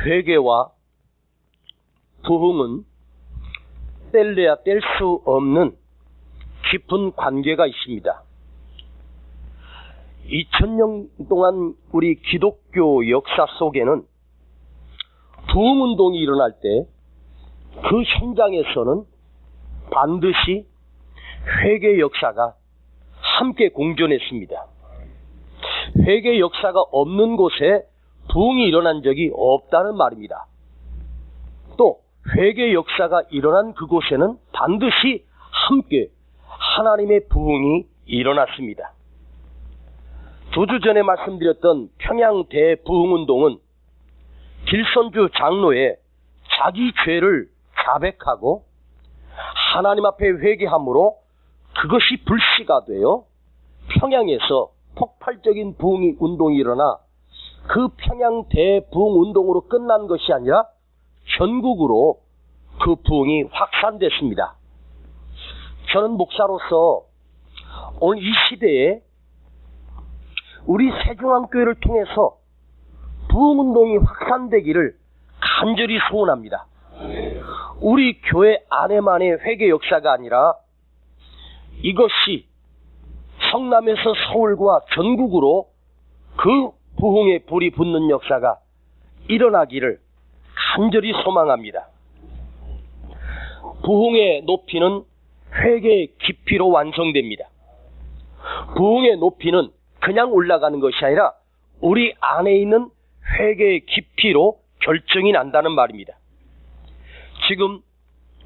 회개와 부흥은 뗄래야 뗄 수 없는 깊은 관계가 있습니다. 2000년 동안 우리 기독교 역사 속에는 부흥운동이 일어날 때 그 현장에서는 반드시 회개 역사가 함께 공존했습니다. 회개 역사가 없는 곳에 부흥이 일어난 적이 없다는 말입니다. 또 회개 역사가 일어난 그곳에는 반드시 함께 하나님의 부흥이 일어났습니다. 2주 전에 말씀드렸던 평양 대부흥운동은 길선주 장로의 자기 죄를 자백하고 하나님 앞에 회개함으로 그것이 불씨가 되어 평양에서 폭발적인 부흥이 운동이 일어나 그 평양 대부흥운동으로 끝난 것이 아니라 전국으로 그 부흥이 확산됐습니다. 저는 목사로서 오늘 이 시대에 우리 세중앙교회를 통해서 부흥운동이 확산되기를 간절히 소원합니다. 우리 교회 안에만의 회개 역사가 아니라 이것이 성남에서 서울과 전국으로 그 부흥의 불이 붙는 역사가 일어나기를 간절히 소망합니다. 부흥의 높이는 회개의 깊이로 완성됩니다. 부흥의 높이는 그냥 올라가는 것이 아니라 우리 안에 있는 회개의 깊이로 결정이 난다는 말입니다. 지금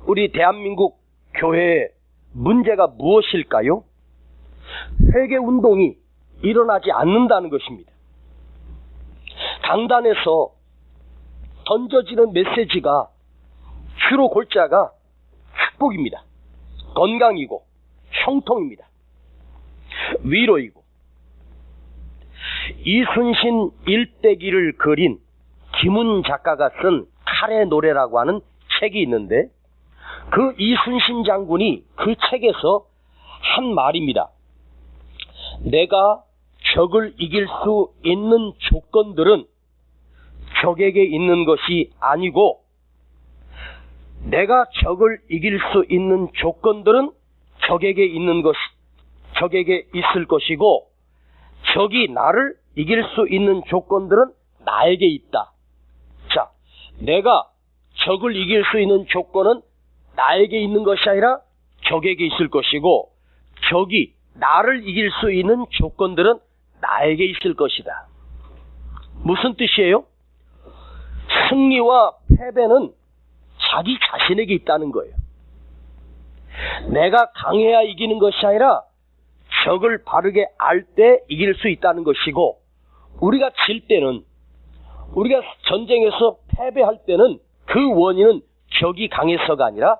우리 대한민국 교회의 문제가 무엇일까요? 회개 운동이 일어나지 않는다는 것입니다. 강단에서 던져지는 메시지가 주로 골자가 축복입니다. 건강이고 형통입니다. 위로이고. 이순신 일대기를 그린 김훈 작가가 쓴 칼의 노래라고 하는 책이 있는데 그 이순신 장군이 그 책에서 한 말입니다. 내가 적을 이길 수 있는 조건들은 적에게 있는 것이 아니고 내가 적을 이길 수 있는 조건들은 적에게 있을 것이고 적이 나를 이길 수 있는 조건들은 나에게 있다. 자, 내가 적을 이길 수 있는 조건은 나에게 있는 것이 아니라 적에게 있을 것이고 적이 나를 이길 수 있는 조건들은 나에게 있을 것이다. 무슨 뜻이에요? 승리와 패배는 자기 자신에게 있다는 거예요. 내가 강해야 이기는 것이 아니라 적을 바르게 알 때 이길 수 있다는 것이고 우리가 질 때는 우리가 전쟁에서 패배할 때는 그 원인은 적이 강해서가 아니라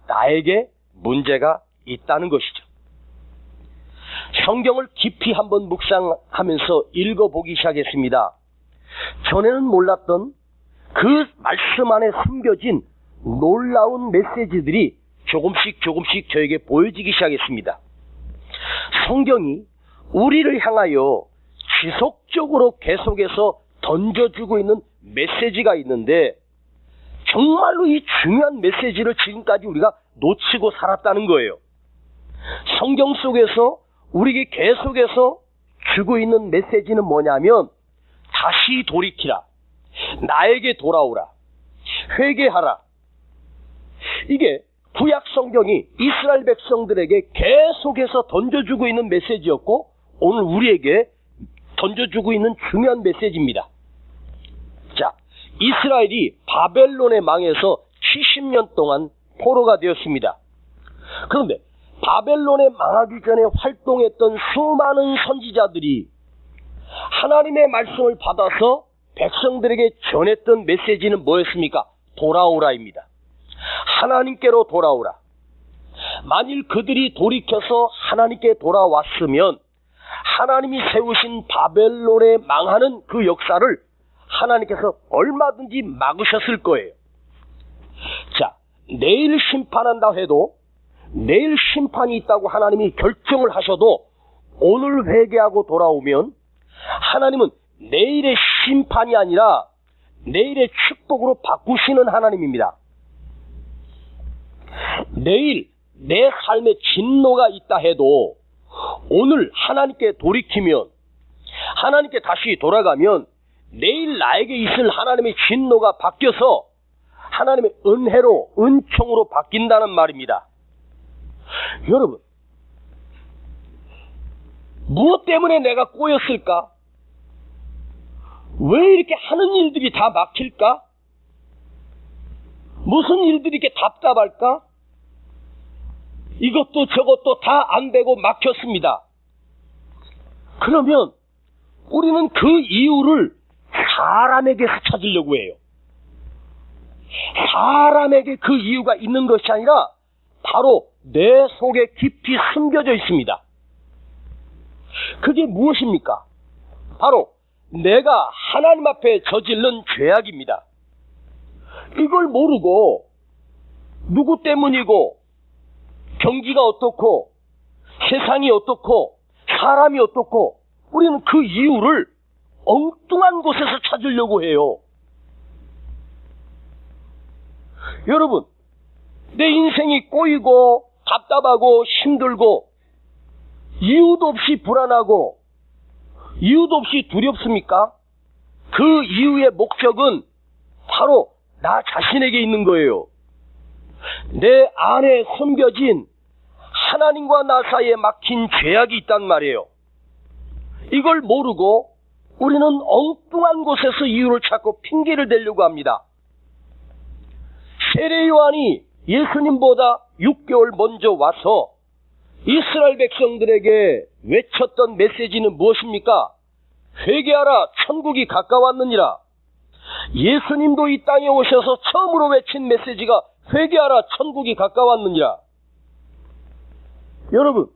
나에게 문제가 있다는 것이죠. 성경을 깊이 한번 묵상하면서 읽어보기 시작했습니다. 전에는 몰랐던 그 말씀 안에 숨겨진 놀라운 메시지들이 조금씩 저에게 보여지기 시작했습니다. 성경이 우리를 향하여 지속적으로 계속해서 던져주고 있는 메시지가 있는데 정말로 이 중요한 메시지를 지금까지 우리가 놓치고 살았다는 거예요. 성경 속에서 우리에게 계속해서 주고 있는 메시지는 뭐냐면 다시 돌이키라, 나에게 돌아오라, 회개하라. 이게 구약 성경이 이스라엘 백성들에게 계속해서 던져주고 있는 메시지였고 오늘 우리에게 던져주고 있는 중요한 메시지입니다. 자, 이스라엘이 바벨론의 망에서 70년 동안 포로가 되었습니다. 그런데 바벨론에 망하기 전에 활동했던 수많은 선지자들이 하나님의 말씀을 받아서 백성들에게 전했던 메시지는 뭐였습니까? 돌아오라입니다. 하나님께로 돌아오라. 만일 그들이 돌이켜서 하나님께 돌아왔으면 하나님이 세우신 바벨론에 망하는 그 역사를 하나님께서 얼마든지 막으셨을 거예요. 자, 내일 심판한다 해도 내일 심판이 있다고 하나님이 결정을 하셔도 오늘 회개하고 돌아오면 하나님은 내일의 심판이 아니라 내일의 축복으로 바꾸시는 하나님입니다. 내일 내 삶에 진노가 있다 해도 오늘 하나님께 돌이키면, 하나님께 다시 돌아가면 내일 나에게 있을 하나님의 진노가 바뀌어서 하나님의 은혜로, 은총으로 바뀐다는 말입니다. 여러분, 무엇 때문에 내가 꼬였을까? 왜 이렇게 하는 일들이 다 막힐까? 무슨 일들이 이렇게 답답할까? 이것도 저것도 다 안 되고 막혔습니다. 그러면 우리는 그 이유를 사람에게서 찾으려고 해요. 사람에게 그 이유가 있는 것이 아니라 바로 내 속에 깊이 숨겨져 있습니다. 그게 무엇입니까? 바로 내가 하나님 앞에 저지른 죄악입니다. 이걸 모르고 누구 때문이고 경기가 어떻고 세상이 어떻고 사람이 어떻고 우리는 그 이유를 엉뚱한 곳에서 찾으려고 해요. 여러분, 내 인생이 꼬이고 답답하고 힘들고 이유도 없이 불안하고 이유도 없이 두렵습니까? 그 이유의 목적은 바로 나 자신에게 있는 거예요. 내 안에 숨겨진 하나님과 나 사이에 막힌 죄악이 있단 말이에요. 이걸 모르고 우리는 엉뚱한 곳에서 이유를 찾고 핑계를 대려고 합니다. 세례 요한이 예수님보다 6개월 먼저 와서 이스라엘 백성들에게 외쳤던 메시지는 무엇입니까? 회개하라, 천국이 가까웠느니라. 예수님도 이 땅에 오셔서 처음으로 외친 메시지가 회개하라, 천국이 가까웠느니라. 여러분,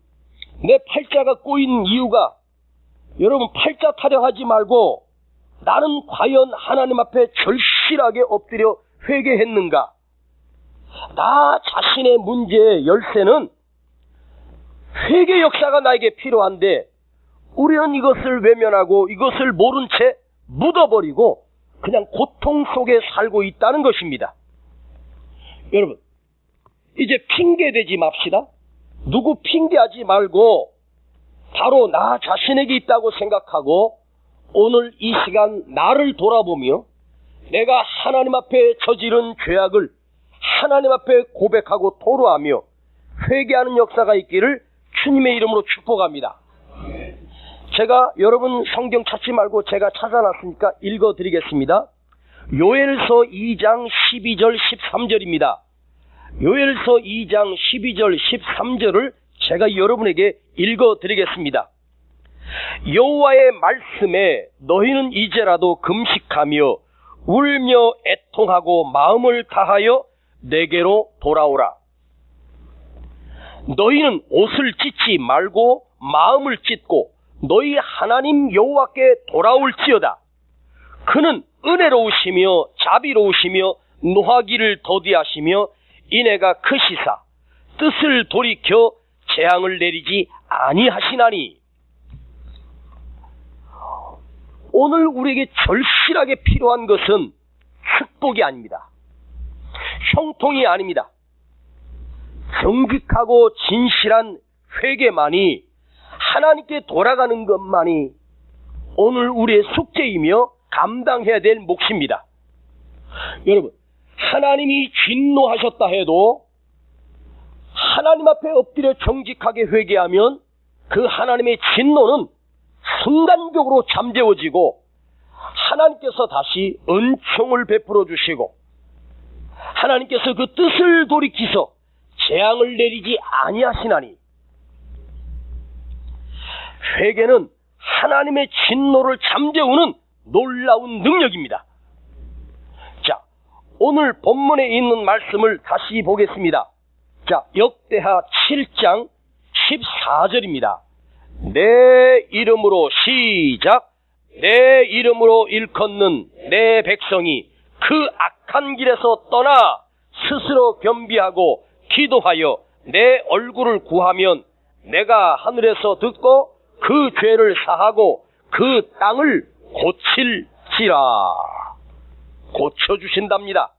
내 팔자가 꼬인 이유가, 여러분 팔자 타령하지 말고 나는 과연 하나님 앞에 절실하게 엎드려 회개했는가? 나 자신의 문제의 열쇠는 회개 역사가 나에게 필요한데 우리는 이것을 외면하고 이것을 모른 채 묻어버리고 그냥 고통 속에 살고 있다는 것입니다. 여러분, 이제 핑계대지 맙시다. 누구 핑계하지 말고 바로 나 자신에게 있다고 생각하고 오늘 이 시간 나를 돌아보며 내가 하나님 앞에 저지른 죄악을 하나님 앞에 고백하고 토로하며 회개하는 역사가 있기를 주님의 이름으로 축복합니다. 제가 여러분 성경 찾지 말고 제가 찾아놨으니까 읽어드리겠습니다. 요엘서 2장 12절 13절입니다. 요엘서 2장 12절 13절을 제가 여러분에게 읽어드리겠습니다. 여호와의 말씀에 너희는 이제라도 금식하며 울며 애통하고 마음을 다하여 내게로 돌아오라. 너희는 옷을 찢지 말고 마음을 찢고 너희 하나님 여호와께 돌아올지어다. 그는 은혜로우시며 자비로우시며 노하기를 더디하시며 인애가 크시사 뜻을 돌이켜 재앙을 내리지 아니하시나니. 오늘 우리에게 절실하게 필요한 것은 축복이 아닙니다. 형통이 아닙니다. 정직하고 진실한 회개만이, 하나님께 돌아가는 것만이 오늘 우리의 숙제이며 감당해야 될 몫입니다. 여러분, 하나님이 진노하셨다 해도 하나님 앞에 엎드려 정직하게 회개하면 그 하나님의 진노는 순간적으로 잠재워지고 하나님께서 다시 은총을 베풀어 주시고 하나님께서 그 뜻을 돌이키서 재앙을 내리지 아니하시나니. 회개는 하나님의 진노를 잠재우는 놀라운 능력입니다. 자, 오늘 본문에 있는 말씀을 다시 보겠습니다. 자, 역대하 7장 14절입니다. 내 이름으로 시작. 내 이름으로 일컫는 내 백성이 그 악한 길에서 떠나 스스로 겸비하고 기도하여 내 얼굴을 구하면 내가 하늘에서 듣고 그 죄를 사하고 그 땅을 고칠지라. 고쳐주신답니다.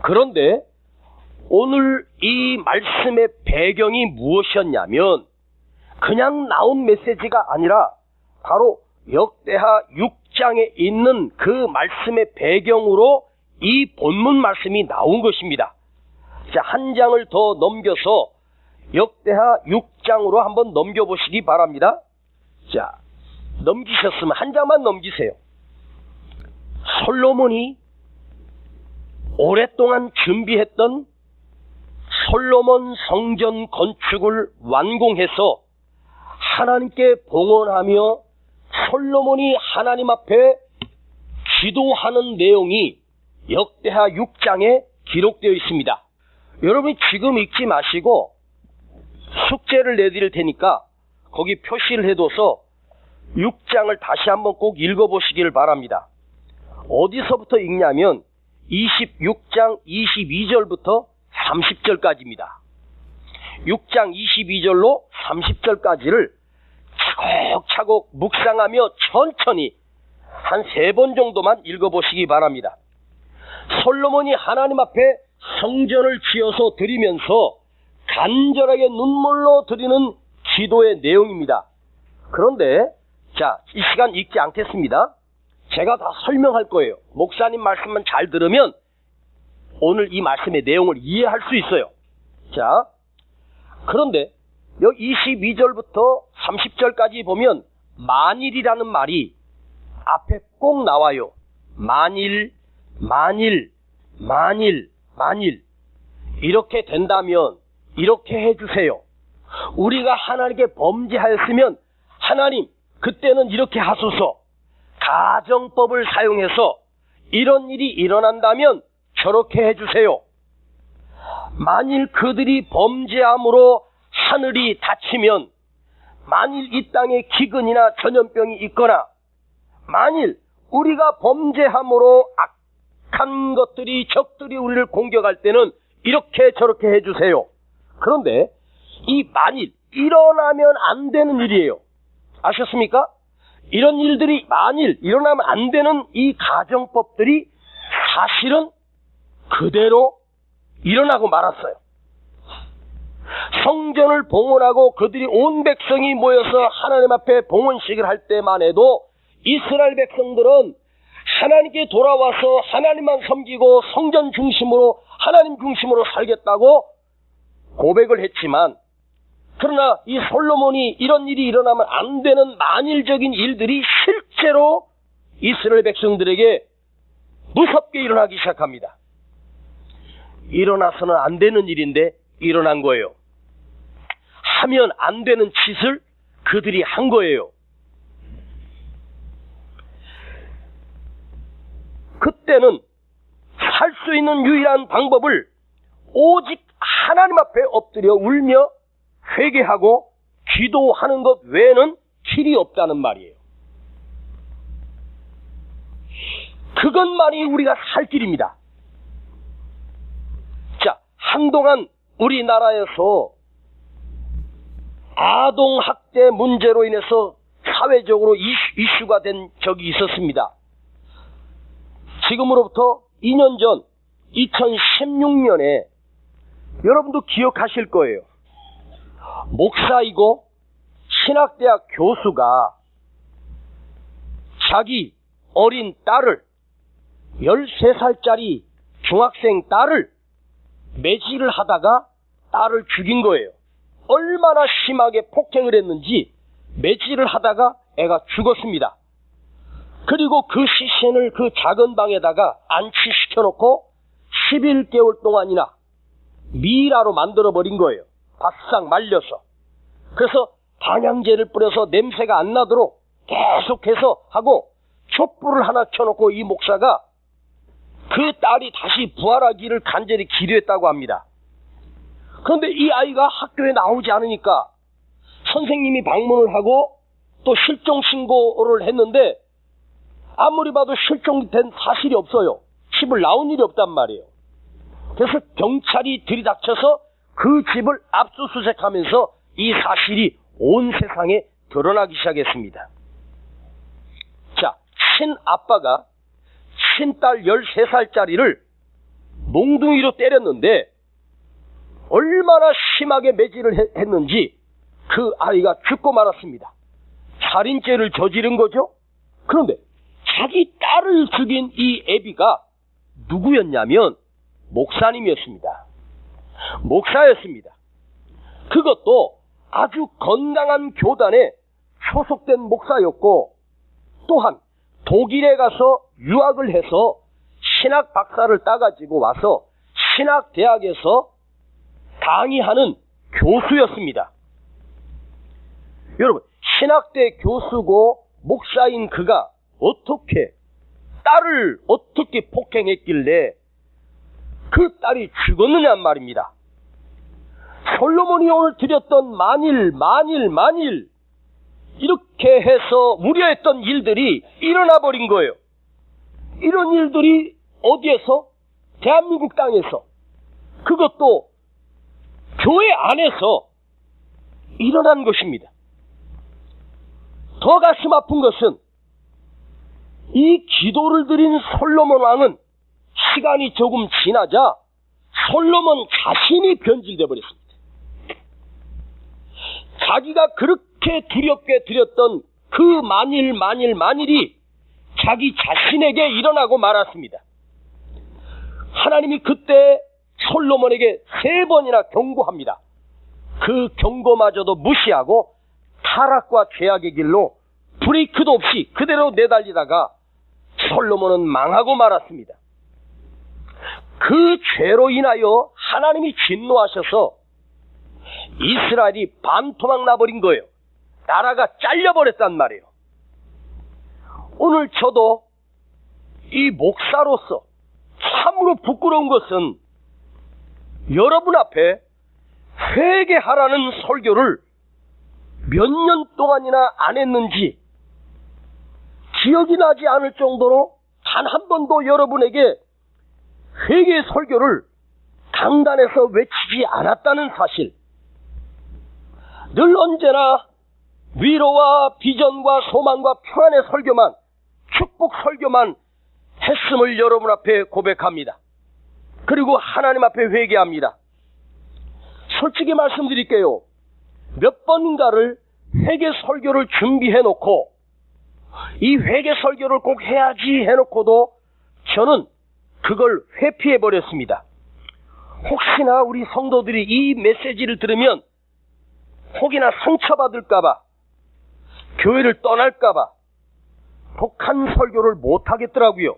그런데 오늘 이 말씀의 배경이 무엇이었냐면 그냥 나온 메시지가 아니라 바로 역대하 6장에 있는 그 말씀의 배경으로 이 본문 말씀이 나온 것입니다. 자, 한 장을 더 넘겨서 역대하 6장으로 한번 넘겨보시기 바랍니다. 자, 넘기셨으면 한 장만 넘기세요. 솔로몬이 오랫동안 준비했던 솔로몬 성전 건축을 완공해서 하나님께 봉헌하며 솔로몬이 하나님 앞에 기도하는 내용이 역대하 6장에 기록되어 있습니다. 여러분이 지금 읽지 마시고 숙제를 내드릴 테니까 거기 표시를 해둬서 6장을 다시 한번 꼭 읽어보시기를 바랍니다. 어디서부터 읽냐면 26장 22절부터 30절까지입니다. 6장 22절로 30절까지를 차곡차곡 묵상하며 천천히 한 3번 정도만 읽어보시기 바랍니다. 솔로몬이 하나님 앞에 성전을 지어서 드리면서 간절하게 눈물로 드리는 기도의 내용입니다. 그런데 자, 이 시간 읽지 않겠습니다. 제가 다 설명할 거예요. 목사님 말씀만 잘 들으면 오늘 이 말씀의 내용을 이해할 수 있어요. 자, 그런데 여기 22절부터 30절까지 보면 만일이라는 말이 앞에 꼭 나와요. 만일, 만일, 만일, 만일 이렇게 된다면 이렇게 해주세요. 우리가 하나님께 범죄하였으면 하나님 그때는 이렇게 하소서. 가정법을 사용해서 이런 일이 일어난다면 저렇게 해주세요. 만일 그들이 범죄함으로 하늘이 닫히면, 만일 이 땅에 기근이나 전염병이 있거나, 만일 우리가 범죄함으로 악한 것들이, 적들이 우리를 공격할 때는 이렇게 저렇게 해주세요. 그런데 이 만일, 일어나면 안 되는 일이에요. 아셨습니까? 이런 일들이 만일 일어나면 안 되는 이 가정법들이 사실은 그대로 일어나고 말았어요. 성전을 봉헌하고 그들이 온 백성이 모여서 하나님 앞에 봉헌식을 할 때만 해도 이스라엘 백성들은 하나님께 돌아와서 하나님만 섬기고 성전 중심으로 하나님 중심으로 살겠다고 고백을 했지만, 그러나 이 솔로몬이 이런 일이 일어나면 안 되는 만일적인 일들이 실제로 이스라엘 백성들에게 무섭게 일어나기 시작합니다. 일어나서는 안 되는 일인데 일어난 거예요. 하면 안 되는 짓을 그들이 한 거예요. 그때는 살 수 있는 유일한 방법을 오직 하나님 앞에 엎드려 울며 회개하고 기도하는 것 외에는 길이 없다는 말이에요. 그것만이 우리가 살 길입니다. 자, 한동안 우리나라에서 아동학대 문제로 인해서 사회적으로 이슈가 된 적이 있었습니다. 지금으로부터 2년 전 2016년에 여러분도 기억하실 거예요. 목사이고 신학대학 교수가 자기 어린 딸을, 13살짜리 중학생 딸을 매질을 하다가 딸을 죽인 거예요. 얼마나 심하게 폭행을 했는지 매질을 하다가 애가 죽었습니다. 그리고 그 시신을 그 작은 방에다가 안치시켜놓고 11개월 동안이나 미라로 만들어버린 거예요. 바싹 말려서. 그래서 단양제를 뿌려서 냄새가 안 나도록 계속해서 하고 촛불을 하나 켜놓고 이 목사가 그 딸이 다시 부활하기를 간절히 기도했다고 합니다. 그런데 이 아이가 학교에 나오지 않으니까 선생님이 방문을 하고 또 실종 신고를 했는데 아무리 봐도 실종된 사실이 없어요. 집을 나온 일이 없단 말이에요. 그래서 경찰이 들이닥쳐서 그 집을 압수수색하면서 이 사실이 온 세상에 드러나기 시작했습니다. 자, 친아빠가 친딸 13살짜리를 몽둥이로 때렸는데 얼마나 심하게 매질을 했는지 그 아이가 죽고 말았습니다. 살인죄를 저지른 거죠. 그런데 자기 딸을 죽인 이 애비가 누구였냐면 목사님이었습니다. 목사였습니다. 그것도 아주 건강한 교단에 소속된 목사였고, 또한 독일에 가서 유학을 해서 신학 박사를 따가지고 와서 신학대학에서 강의하는 교수였습니다. 여러분, 신학대 교수고 목사인 그가 어떻게 딸을 어떻게 폭행했길래 그 딸이 죽었느냐 말입니다. 솔로몬이 오늘 드렸던 만일 이렇게 해서 우려했던 일들이 일어나 버린 거예요. 이런 일들이 어디에서? 대한민국 땅에서, 그것도 교회 안에서 일어난 것입니다. 더 가슴 아픈 것은 이 기도를 드린 솔로몬 왕은 시간이 조금 지나자 솔로몬 자신이 변질되어 버렸습니다. 자기가 그렇게 두렵게 드렸던 그 만일이 자기 자신에게 일어나고 말았습니다. 하나님이 그때 솔로몬에게 3번이나 경고합니다. 그 경고마저도 무시하고 타락과 죄악의 길로 브레이크도 없이 그대로 내달리다가 솔로몬은 망하고 말았습니다. 그 죄로 인하여 하나님이 진노하셔서 이스라엘이 반토막 나버린 거예요. 나라가 잘려버렸단 말이에요. 오늘 저도 이 목사로서 참으로 부끄러운 것은 여러분 앞에 회개하라는 설교를 몇 년 동안이나 안 했는지 기억이 나지 않을 정도로 단 한 번도 여러분에게 회개 설교를 강단에서 외치지 않았다는 사실, 늘 언제나 위로와 비전과 소망과 평안의 설교만, 축복 설교만 했음을 여러분 앞에 고백합니다. 그리고 하나님 앞에 회개합니다. 솔직히 말씀드릴게요. 몇 번인가를 회개 설교를 준비해 놓고 이 회개 설교를 꼭 해야지 해놓고도 저는 그걸 회피해 버렸습니다. 혹시나 우리 성도들이 이 메시지를 들으면 혹이나 상처받을까봐, 교회를 떠날까봐 독한 설교를 못하겠더라고요.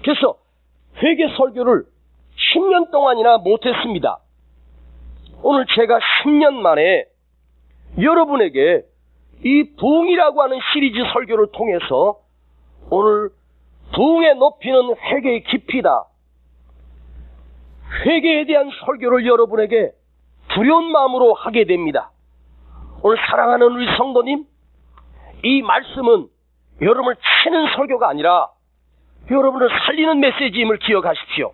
그래서 회개 설교를 10년 동안이나 못했습니다. 오늘 제가 10년 만에 여러분에게 이 부흥이라고 하는 시리즈 설교를 통해서 오늘 부흥에 높이는 회개의 깊이다, 회개에 대한 설교를 여러분에게 두려운 마음으로 하게 됩니다. 오늘 사랑하는 우리 성도님, 이 말씀은 여러분을 치는 설교가 아니라 여러분을 살리는 메시지임을 기억하십시오.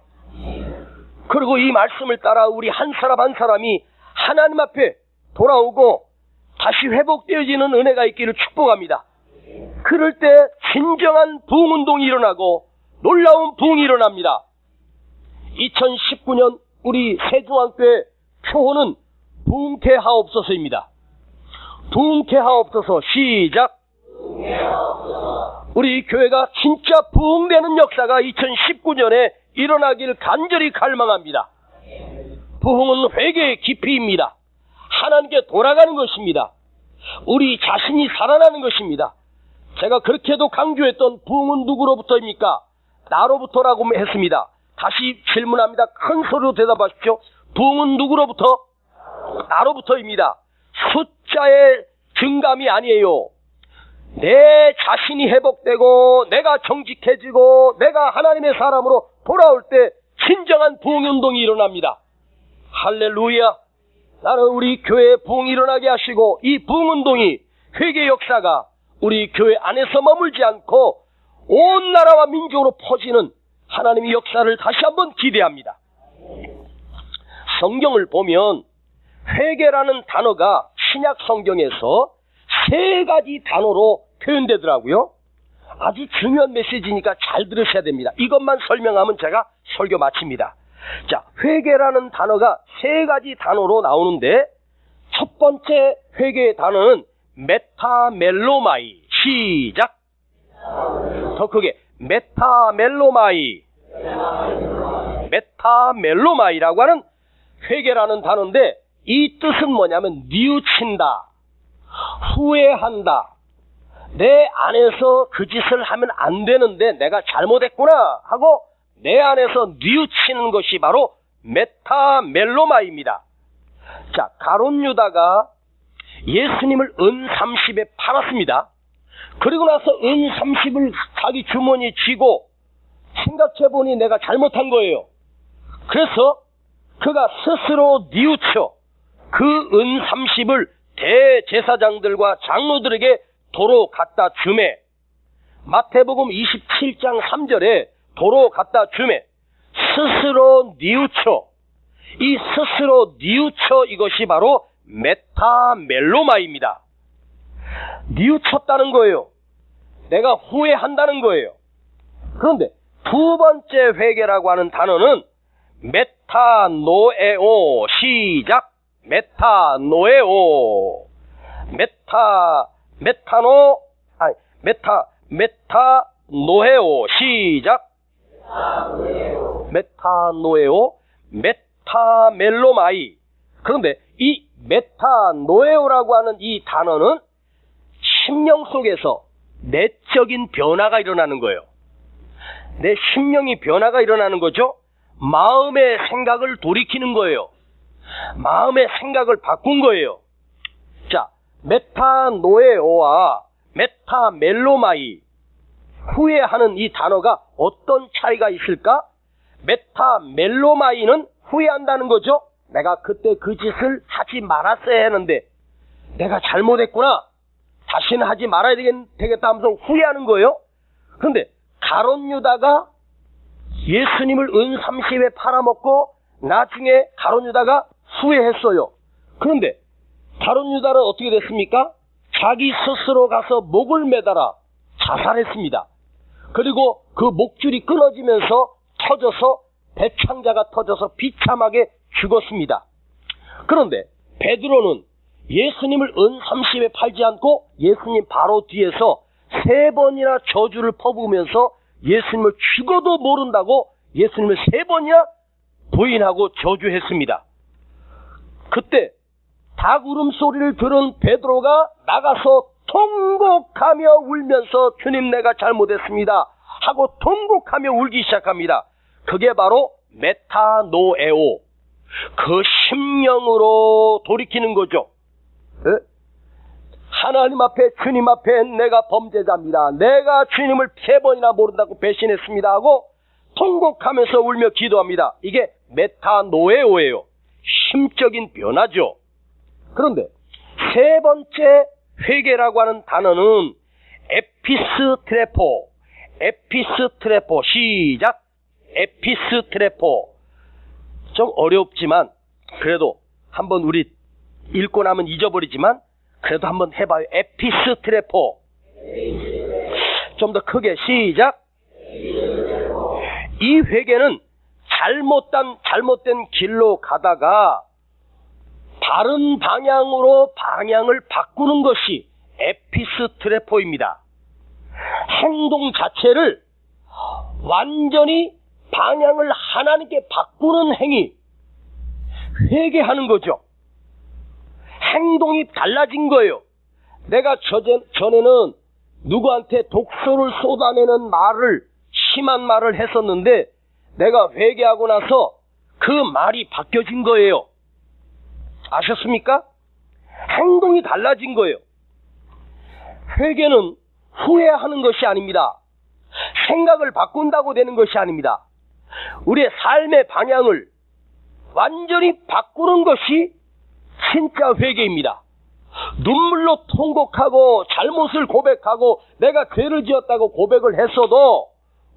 그리고 이 말씀을 따라 우리 한 사람 한 사람이 하나님 앞에 돌아오고 다시 회복되어지는 은혜가 있기를 축복합니다. 그럴 때 진정한 부흥운동이 일어나고 놀라운 부흥이 일어납니다. 2019년 우리 세중앙교회 표호는 부흥케 하옵소서입니다. 부흥케 하옵소서. 시작. 우리 교회가 진짜 부흥되는 역사가 2019년에 일어나길 간절히 갈망합니다. 부흥은 회개의 깊이입니다. 하나님께 돌아가는 것입니다. 우리 자신이 살아나는 것입니다. 제가 그렇게도 강조했던 부흥은 누구로부터입니까? 나로부터라고 했습니다. 다시 질문합니다. 큰 소리로 대답하십시오. 부흥은 누구로부터? 나로부터입니다. 숫자의 증감이 아니에요. 내 자신이 회복되고 내가 정직해지고 내가 하나님의 사람으로 돌아올 때 진정한 부흥운동이 일어납니다. 할렐루야. 나는 우리 교회에 부흥이 일어나게 하시고 이 부흥운동이, 회개 역사가 우리 교회 안에서 머물지 않고 온 나라와 민족으로 퍼지는 하나님의 역사를 다시 한번 기대합니다. 성경을 보면 회개라는 단어가 신약 성경에서 3가지 단어로 표현되더라고요. 아주 중요한 메시지니까 잘 들으셔야 됩니다. 이것만 설명하면 제가 설교 마칩니다. 자, 회개라는 단어가 세 가지 단어로 나오는데 첫 번째 회개의 단어는 메타멜로마이. 시작. 더 크게. 메타멜로마이. 메타멜로마이라고 하는 회개라는 단어인데 이 뜻은 뭐냐면 뉘우친다, 후회한다, 내 안에서 그 짓을 하면 안 되는데 내가 잘못했구나 하고 내 안에서 뉘우치는 것이 바로 메타멜로마입니다. 자, 가룟 유다가 예수님을 은 30에 팔았습니다. 그리고 나서 은 30을 자기 주머니에 쥐고 생각해보니 내가 잘못한 거예요. 그래서 그가 스스로 뉘우쳐 그 은 30을 대제사장들과 장로들에게 도로 갖다 주매, 마태복음 27장 3절에 도로 갖다 주매, 스스로 뉘우쳐, 이 스스로 뉘우쳐 이것이 바로 메타멜로마입니다. 뉘우쳤다는 거예요. 내가 후회한다는 거예요. 그런데 두 번째 회개라고 하는 단어는 메타노에오. 시작. 메타노에오. 메타노에오. 시작. 메타노에오. 메타멜로마이. 그런데 이 메타노에오라고 하는 이 단어는 심령 속에서 내적인 변화가 일어나는 거예요. 내 심령이 변화가 일어나는 거죠. 마음의 생각을 돌이키는 거예요. 마음의 생각을 바꾼 거예요. 자, 메타노에오와 메타멜로마이, 후회하는 이 단어가 어떤 차이가 있을까? 메타멜로마이는 후회한다는 거죠. 내가 그때 그 짓을 하지 말았어야 했는데 내가 잘못했구나, 다시는 하지 말아야 되겠다 하면서 후회하는 거예요. 그런데 가룟 유다가 예수님을 은 30에 팔아먹고 나중에 가룟 유다가 후회했어요. 그런데 가룟 유다는 어떻게 됐습니까? 자기 스스로 가서 목을 매달아 자살했습니다. 그리고 그 목줄이 끊어지면서 터져서 배창자가 터져서 비참하게 죽었습니다. 그런데 베드로는 예수님을 은 30에 팔지 않고 예수님 바로 뒤에서 3번이나 저주를 퍼부으면서 예수님을 죽어도 모른다고 예수님을 3번이나 부인하고 저주했습니다. 그때 닭 울음소리를 들은 베드로가 나가서 통곡하며 울면서 주님 내가 잘못했습니다 하고 통곡하며 울기 시작합니다. 그게 바로 메타노에오, 그 심령으로 돌이키는 거죠. 에? 하나님 앞에, 주님 앞에 내가 범죄자입니다, 내가 주님을 3번이나 모른다고 배신했습니다 하고 통곡하면서 울며 기도합니다. 이게 메타노에오예요. 심적인 변화죠. 그런데 세 번째 회개라고 하는 단어는 에피스트레포. 에피스트레포. 시작. 에피스트레포. 좀 어렵지만 그래도 한번 우리 읽고 나면 잊어버리지만 그래도 한번 해봐요. 에피스트레포. 좀 더 크게. 시작. 이 회개는 잘못된 길로 가다가 바른 방향으로 방향을 바꾸는 것이 에피스트레포입니다. 행동 자체를 완전히 방향을 하나님께 바꾸는 행위, 회개하는 거죠. 행동이 달라진 거예요. 내가 전에는 누구한테 독소를 쏟아내는 말을, 심한 말을 했었는데 내가 회개하고 나서 그 말이 바뀌어진 거예요. 아셨습니까? 행동이 달라진 거예요. 회개는 후회하는 것이 아닙니다. 생각을 바꾼다고 되는 것이 아닙니다. 우리의 삶의 방향을 완전히 바꾸는 것이 진짜 회개입니다. 눈물로 통곡하고 잘못을 고백하고 내가 죄를 지었다고 고백을 했어도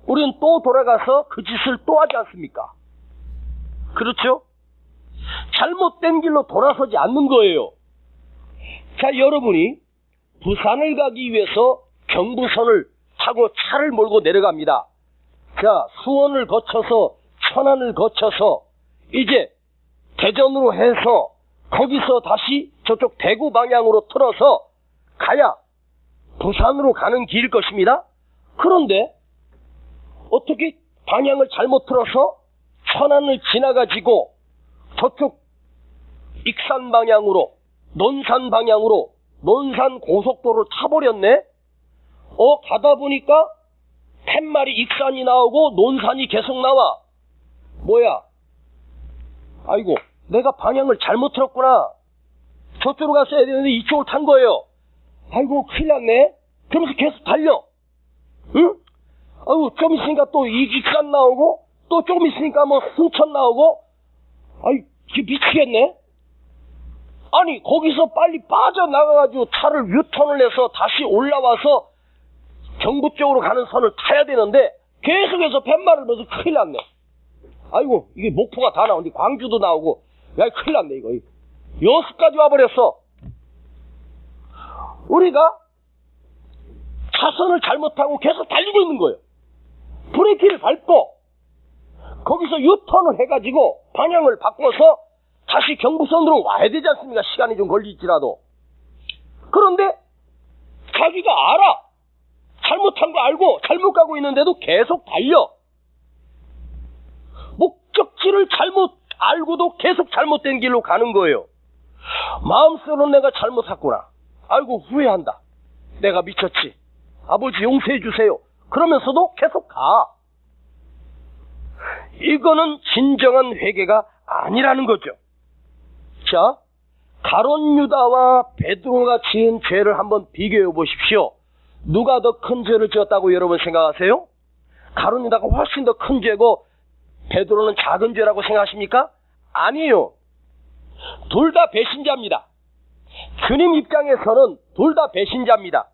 우리는 또 돌아가서 그 짓을 또 하지 않습니까? 그렇죠? 잘못된 길로 돌아서지 않는 거예요. 자, 여러분이 부산을 가기 위해서 경부선을 하고 차를 몰고 내려갑니다. 자, 수원을 거쳐서 천안을 거쳐서 이제 대전으로 해서 거기서 다시 저쪽 대구 방향으로 틀어서 가야 부산으로 가는 길일 것입니다. 그런데 어떻게 방향을 잘못 틀어서 천안을 지나가지고 저쪽 익산 방향으로 논산 방향으로 논산 고속도로를 타버렸네. 가다 보니까 팻말이 익산이 나오고 논산이 계속 나와. 뭐야? 아이고, 내가 방향을 잘못 틀었구나. 저쪽으로 갔어야 되는데 이쪽을 탄 거예요. 아이고, 큰일 났네. 그러면서 계속 달려. 응? 아이고, 좀 있으니까 또 익산 나오고 또 조금 있으니까 뭐 순천 나오고. 아이, 미치겠네. 아니, 거기서 빨리 빠져나가가지고 차를 유턴을 해서 다시 올라와서 경부 쪽으로 가는 선을 타야 되는데 계속해서 팻말을 넣어서 큰일 났네. 아이고, 이게 목포가 다 나오는데 광주도 나오고. 야, 큰일 났네 이거. 여수까지 와버렸어. 우리가 차선을 잘못하고 계속 달리고 있는 거예요. 브레이크를 밟고 거기서 유턴을 해가지고 방향을 바꿔서 다시 경부선으로 와야 되지 않습니까? 시간이 좀 걸릴지라도. 그런데 자기가 알아. 잘못한 거 알고 잘못 가고 있는데도 계속 달려. 목적지를 잘못 알고도 계속 잘못된 길로 가는 거예요. 마음속으로는 내가 잘못했구나. 아이고, 후회한다. 내가 미쳤지. 아버지 용서해 주세요. 그러면서도 계속 가. 이거는 진정한 회개가 아니라는 거죠. 자, 가룟 유다와 베드로가 지은 죄를 한번 비교해 보십시오. 누가 더 큰 죄를 지었다고 여러분 생각하세요? 가룟 유다가 훨씬 더 큰 죄고 베드로는 작은 죄라고 생각하십니까? 아니에요. 둘 다 배신자입니다. 주님 입장에서는 둘 다 배신자입니다.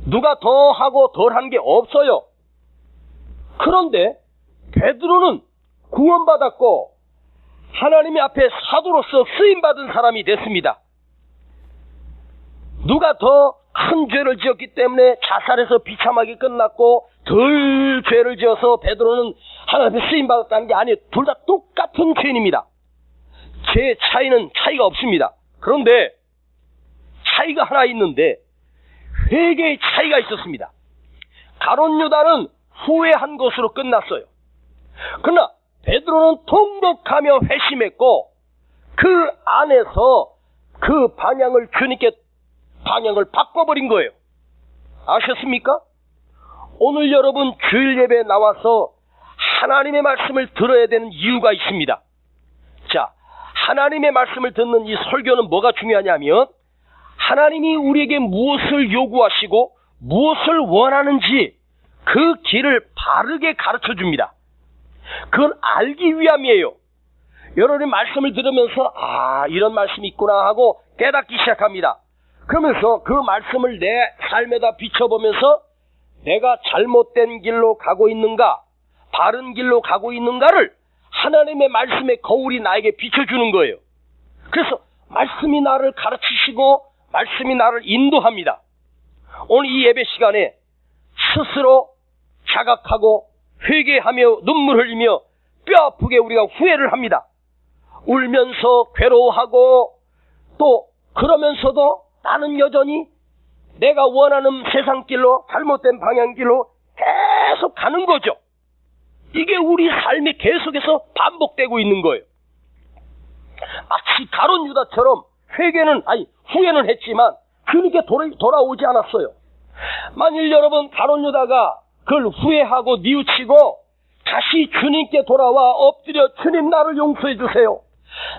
누가 더 하고 덜 한 게 없어요. 그런데 베드로는 구원받았고 하나님의 앞에 사도로서 쓰임받은 사람이 됐습니다. 누가 더 큰 죄를 지었기 때문에 자살해서 비참하게 끝났고 덜 죄를 지어서 베드로는 하나님 앞에 쓰임받았다는 게 아니에요. 둘 다 똑같은 죄인입니다. 죄의 차이가 없습니다. 그런데 차이가 하나 있는데 회개의 차이가 있었습니다. 가룟 유다는 후회한 것으로 끝났어요. 그러나 베드로는 통곡하며 회심했고 그 안에서 그 방향을 주님께 방향을 바꿔버린 거예요. 아셨습니까? 오늘 여러분 주일 예배에 나와서 하나님의 말씀을 들어야 되는 이유가 있습니다. 자, 하나님의 말씀을 듣는 이 설교는 뭐가 중요하냐면 하나님이 우리에게 무엇을 요구하시고 무엇을 원하는지 그 길을 바르게 가르쳐 줍니다. 그걸 알기 위함이에요. 여러분이 말씀을 들으면서 이런 말씀이 있구나 하고 깨닫기 시작합니다. 그러면서 그 말씀을 내 삶에다 비춰보면서 내가 잘못된 길로 가고 있는가 바른 길로 가고 있는가를 하나님의 말씀의 거울이 나에게 비춰주는 거예요. 그래서 말씀이 나를 가르치시고 말씀이 나를 인도합니다. 오늘 이 예배 시간에 스스로 자각하고 회개하며 눈물 흘리며 뼈 아프게 우리가 후회를 합니다. 울면서 괴로워하고 또 그러면서도 나는 여전히 내가 원하는 세상길로 잘못된 방향길로 계속 가는 거죠. 이게 우리 삶에 계속해서 반복되고 있는 거예요. 마치 가룟 유다처럼 후회는 했지만 주님께 돌아오지 않았어요. 만일 여러분 가룟 유다가 그걸 후회하고 뉘우치고 다시 주님께 돌아와 엎드려 주님 나를 용서해 주세요.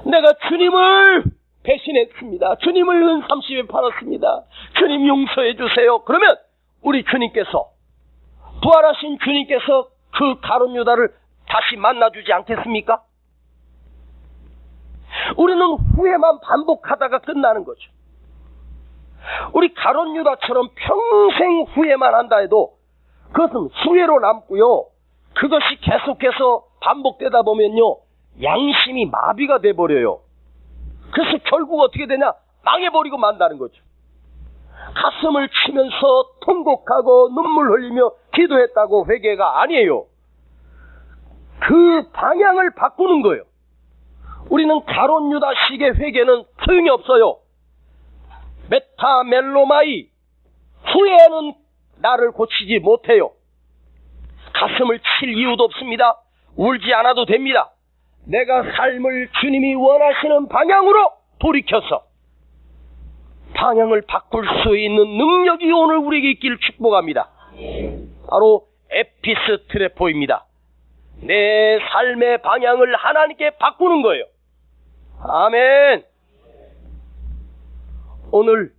내가 주님을 배신했습니다. 주님을 은삼십에 팔았습니다. 주님 용서해 주세요. 그러면 우리 주님께서 부활하신 주님께서 그 가룟 유다를 다시 만나주지 않겠습니까? 우리는 후회만 반복하다가 끝나는 거죠. 우리 가룟 유다처럼 평생 후회만 한다 해도 그것은 후회로 남고요. 그것이 계속해서 반복되다 보면요. 양심이 마비가 돼버려요. 그래서 결국 어떻게 되냐? 망해버리고 만다는 거죠. 가슴을 치면서 통곡하고 눈물 흘리며 기도했다고 회개가 아니에요. 그 방향을 바꾸는 거예요. 우리는 가룟 유다식의 회개는 소용이 없어요. 메타멜로마이, 후회는 나를 고치지 못해요. 가슴을 칠 이유도 없습니다. 울지 않아도 됩니다. 내가 삶을 주님이 원하시는 방향으로 돌이켜서 방향을 바꿀 수 있는 능력이 오늘 우리에게 있기를 축복합니다. 바로 에피스트레포입니다. 내 삶의 방향을 하나님께 바꾸는 거예요. 아멘. 오늘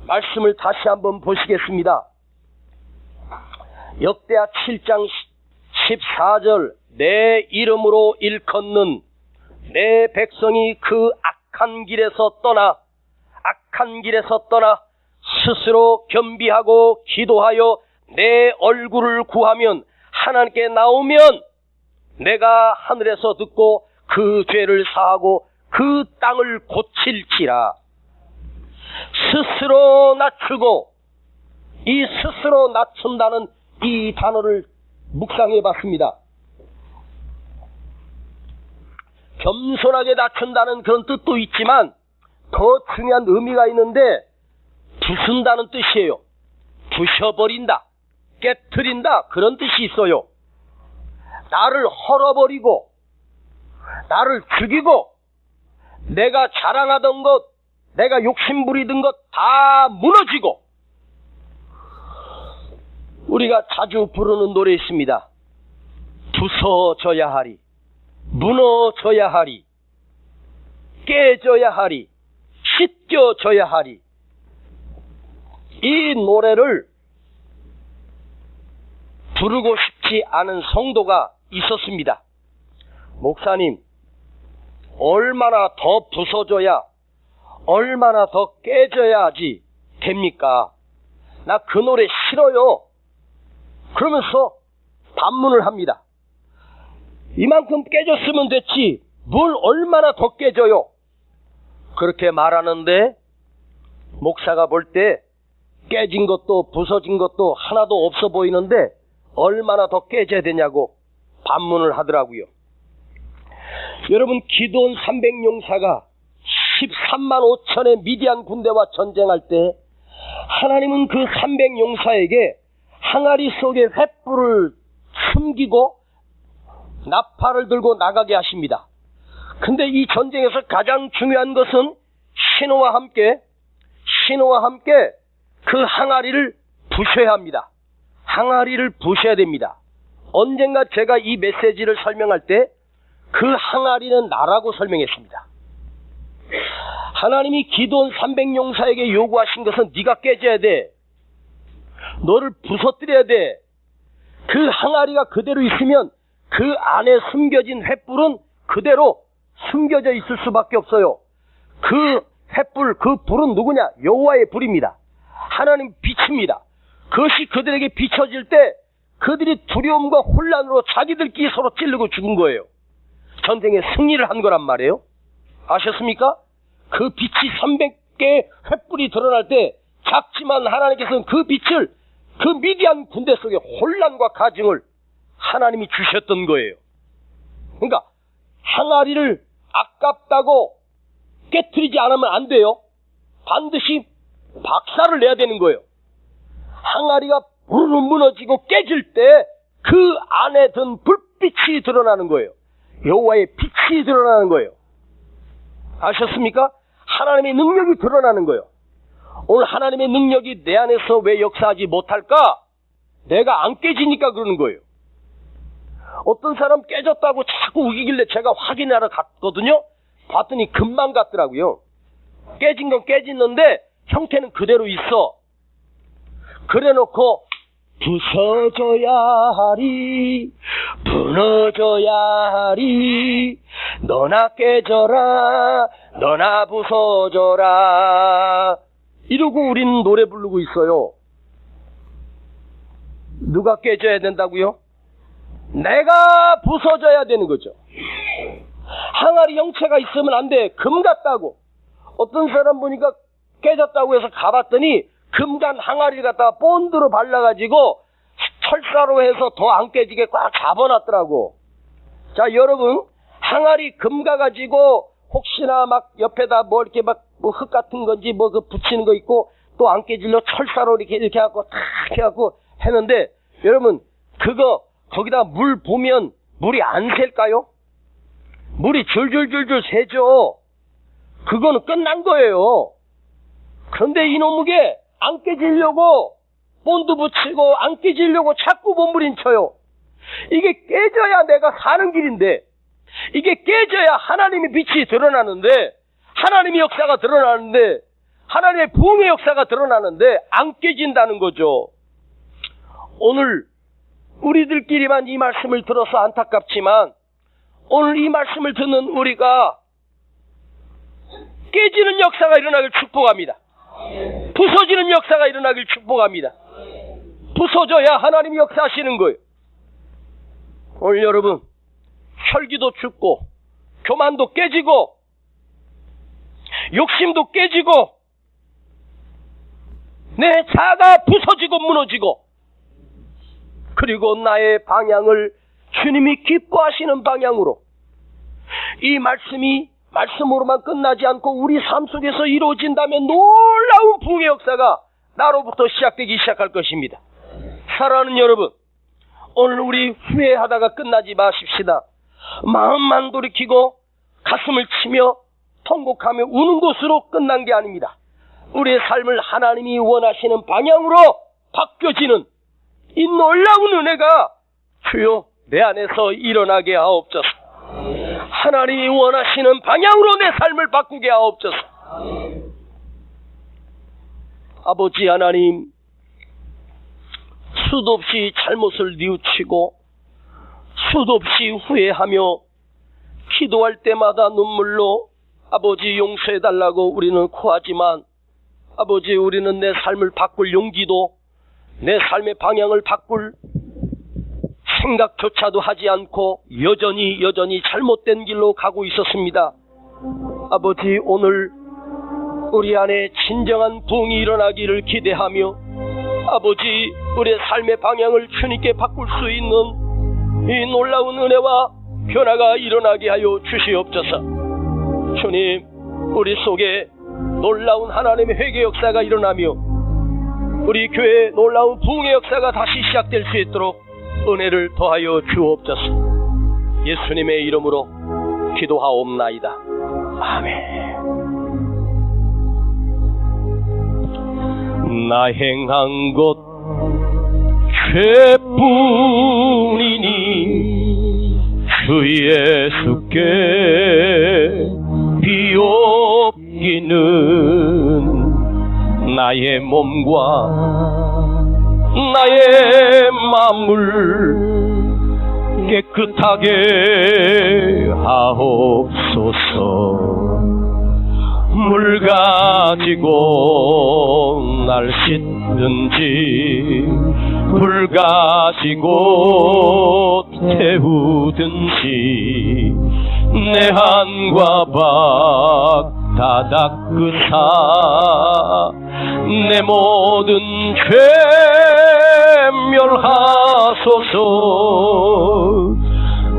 말씀을 다시 한번 보시겠습니다. 역대하 7장 14절, 내 이름으로 일컫는 내 백성이 그 악한 길에서 떠나 스스로 겸비하고 기도하여 내 얼굴을 구하면 하나님께 나오면 내가 하늘에서 듣고 그 죄를 사하고 그 땅을 고칠지라. 스스로 낮추고, 이 스스로 낮춘다는 이 단어를 묵상해 봤습니다. 겸손하게 낮춘다는 그런 뜻도 있지만 더 중요한 의미가 있는데 부순다는 뜻이에요. 부셔버린다, 깨트린다, 그런 뜻이 있어요. 나를 헐어버리고 나를 죽이고 내가 자랑하던 것, 내가 욕심부리던 것 다 무너지고. 우리가 자주 부르는 노래 있습니다. 부서져야 하리, 무너져야 하리, 깨져야 하리, 씻겨져야 하리. 이 노래를 부르고 싶지 않은 성도가 있었습니다. 목사님, 얼마나 더 부서져야, 얼마나 더 깨져야지 됩니까? 나 그 노래 싫어요. 그러면서 반문을 합니다. 이만큼 깨졌으면 됐지 뭘 얼마나 더 깨져요? 그렇게 말하는데 목사가 볼 때 깨진 것도 부서진 것도 하나도 없어 보이는데 얼마나 더 깨져야 되냐고 반문을 하더라고요. 여러분, 기드온 300용사가 13만 5천의 미디안 군대와 전쟁할 때 하나님은 그 300용사에게 항아리 속에 횃불을 숨기고 나팔을 들고 나가게 하십니다. 근데 이 전쟁에서 가장 중요한 것은 신호와 함께 그 항아리를 부셔야 합니다. 항아리를 부셔야 됩니다. 언젠가 제가 이 메시지를 설명할 때 그 항아리는 나라고 설명했습니다. 하나님이 기드온 300용사에게 요구하신 것은 네가 깨져야 돼. 너를 부서뜨려야 돼. 그 항아리가 그대로 있으면 그 안에 숨겨진 횃불은 그대로 숨겨져 있을 수밖에 없어요. 그 횃불, 그 불은 누구냐? 여호와의 불입니다. 하나님 빛입니다. 그것이 그들에게 비춰질 때 그들이 두려움과 혼란으로 자기들끼리 서로 찌르고 죽은 거예요. 전쟁에 승리를 한 거란 말이에요. 아셨습니까? 그 빛이 300개의 횃불이 드러날 때 작지만 하나님께서는 그 빛을 그 미디안 군대 속에 혼란과 가증을 하나님이 주셨던 거예요. 그러니까 항아리를 아깝다고 깨트리지 않으면 안 돼요. 반드시 박살을 내야 되는 거예요. 항아리가 부르르 무너지고 깨질 때 그 안에 든 불빛이 드러나는 거예요. 여호와의 빛이 드러나는 거예요. 아셨습니까? 하나님의 능력이 드러나는 거예요. 오늘 하나님의 능력이 내 안에서 왜 역사하지 못할까? 내가 안 깨지니까 그러는 거예요. 어떤 사람 깨졌다고 자꾸 우기길래 제가 확인하러 갔거든요. 봤더니 금방 갔더라고요. 깨진 건 깨졌는데 형태는 그대로 있어. 그래놓고 부서져야 하리, 무너져야 하리, 너나 깨져라, 너나 부서져라, 이러고 우리는 노래 부르고 있어요. 누가 깨져야 된다고요? 내가 부서져야 되는 거죠. 항아리 형체가 있으면 안 돼. 금 같다고. 어떤 사람 보니까 깨졌다고 해서 가봤더니 금간 항아리를 갖다가 본드로 발라가지고 철사로 해서 더 안 깨지게 꽉 잡아놨더라고. 자, 여러분, 항아리 금 가가지고 혹시나 막 옆에다 뭐 이렇게 막 뭐 흙 같은 건지 뭐 그 붙이는 거 있고 또 안 깨질려 철사로 이렇게 해갖고 탁 해갖고 했는데, 여러분, 그거 거기다 물 부으면 물이 안 셀까요? 물이 줄줄줄줄 새죠. 그거는 끝난 거예요. 그런데 이놈에게 안 깨지려고 본드 붙이고 안 깨지려고 자꾸 몸부림쳐요. 이게 깨져야 내가 사는 길인데, 이게 깨져야 하나님의 빛이 드러나는데, 하나님의 역사가 드러나는데, 하나님의 부흥의 역사가 드러나는데 안 깨진다는 거죠. 오늘 우리들끼리만 이 말씀을 들어서 안타깝지만, 오늘 이 말씀을 듣는 우리가 깨지는 역사가 일어나길 축복합니다. 부서지는 역사가 일어나길 축복합니다. 부서져야 하나님이 역사하시는 거예요. 오늘 여러분, 혈기도 죽고 교만도 깨지고 욕심도 깨지고 내 자아가 부서지고 무너지고, 그리고 나의 방향을 주님이 기뻐하시는 방향으로, 이 말씀이 말씀으로만 끝나지 않고 우리 삶 속에서 이루어진다면 놀라운 부흥의 역사가 나로부터 시작되기 시작할 것입니다. 사랑하는 여러분, 오늘 우리 후회하다가 끝나지 마십시다. 마음만 돌이키고 가슴을 치며 통곡하며 우는 것으로 끝난 게 아닙니다. 우리의 삶을 하나님이 원하시는 방향으로 바뀌어지는 이 놀라운 은혜가 주여 내 안에서 일어나게 하옵소서. 하나님이 원하시는 방향으로 내 삶을 바꾸게 하옵소서. 아버지 하나님, 수도 없이 잘못을 뉘우치고 수도 없이 후회하며 기도할 때마다 눈물로 아버지 용서해달라고 우리는 구하지만, 아버지 우리는 내 삶을 바꿀 용기도, 내 삶의 방향을 바꿀 생각조차도 하지 않고 여전히 잘못된 길로 가고 있었습니다. 아버지, 오늘 우리 안에 진정한 부흥이 일어나기를 기대하며, 아버지 우리의 삶의 방향을 주님께 바꿀 수 있는 이 놀라운 은혜와 변화가 일어나게 하여 주시옵소서. 주님, 우리 속에 놀라운 하나님의 회개 역사가 일어나며 우리 교회에 놀라운 부흥의 역사가 다시 시작될 수 있도록 은혜를 더하여 주옵소서. 예수님의 이름으로 기도하옵나이다. 아멘. 나 행한 것 죄뿐이니 주 예수께 비옵기는 나의 몸과 나의 마음을 깨끗하게 하옵소서. 물 가지고 날 씻든지 불 가지고 태우든지 내 한과 박 다 닦으사 내 모든 죄 멸하소서.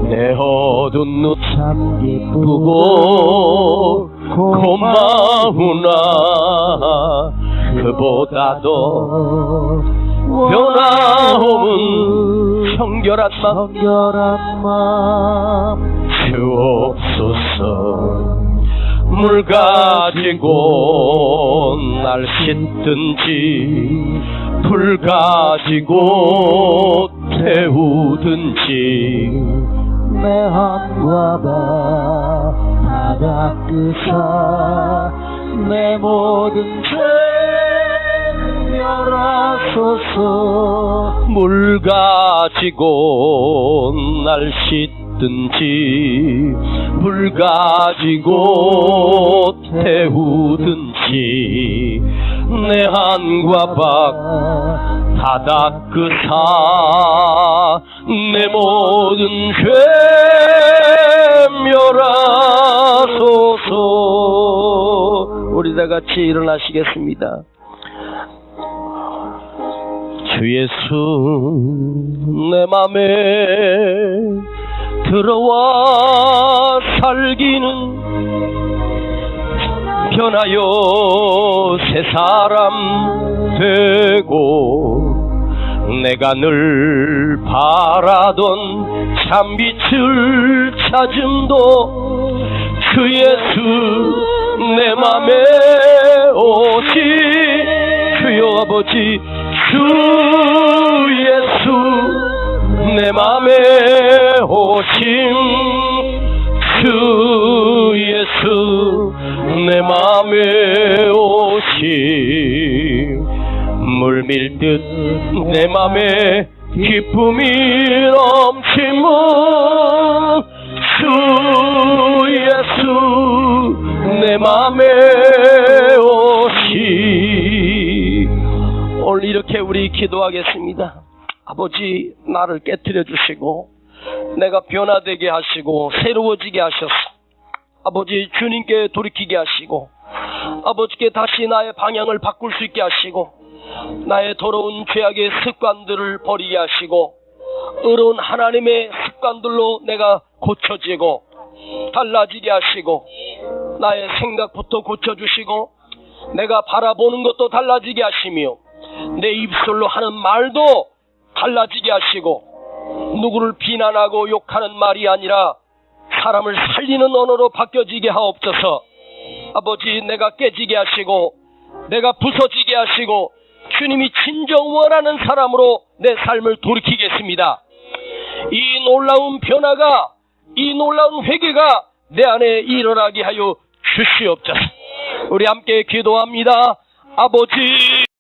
내 어두운 눈 참 예쁘고 고마우나 그보다도 변화없는 청결한 마음 주옵소서. 물 가지고 날 씻든지 불 가지고 태우든지 내 한과 다 닦으사 내 모든 죄 멸하소서. 물 가지고 날 씻든지 불 가지고 태우든지 내 한과 박 다 닦으사 내 모든 죄 멸하소서. 우리 우리 다 같이 일어나시겠습니다. 주 예수 내 맘에 들어와 살기는 변하여 새 사람 되고 내가 늘 바라던 참빛을 찾음도 주 예수 내 맘에 오시 주여 아버지 주 예수 내 맘에 오심 주 예수 내 맘에 오심 물밀듯 내 맘에 기쁨이 넘치는 주 예수 내 맘에 오시. 오늘 이렇게 우리 기도하겠습니다. 아버지 나를 깨트려 주시고 내가 변화되게 하시고 새로워지게 하셔서 아버지 주님께 돌이키게 하시고 아버지께 다시 나의 방향을 바꿀 수 있게 하시고 나의 더러운 죄악의 습관들을 버리게 하시고 의로운 하나님의 습관들로 내가 고쳐지고 달라지게 하시고 나의 생각부터 고쳐주시고 내가 바라보는 것도 달라지게 하시며 내 입술로 하는 말도 달라지게 하시고 누구를 비난하고 욕하는 말이 아니라 사람을 살리는 언어로 바뀌어지게 하옵소서. 아버지 내가 깨지게 하시고 내가 부서지게 하시고 주님이 진정 원하는 사람으로 내 삶을 돌이키겠습니다. 이 놀라운 변화가 이 놀라운 회개가 내 안에 일어나게 하여 주시옵소서. 우리 함께 기도합니다. 아버지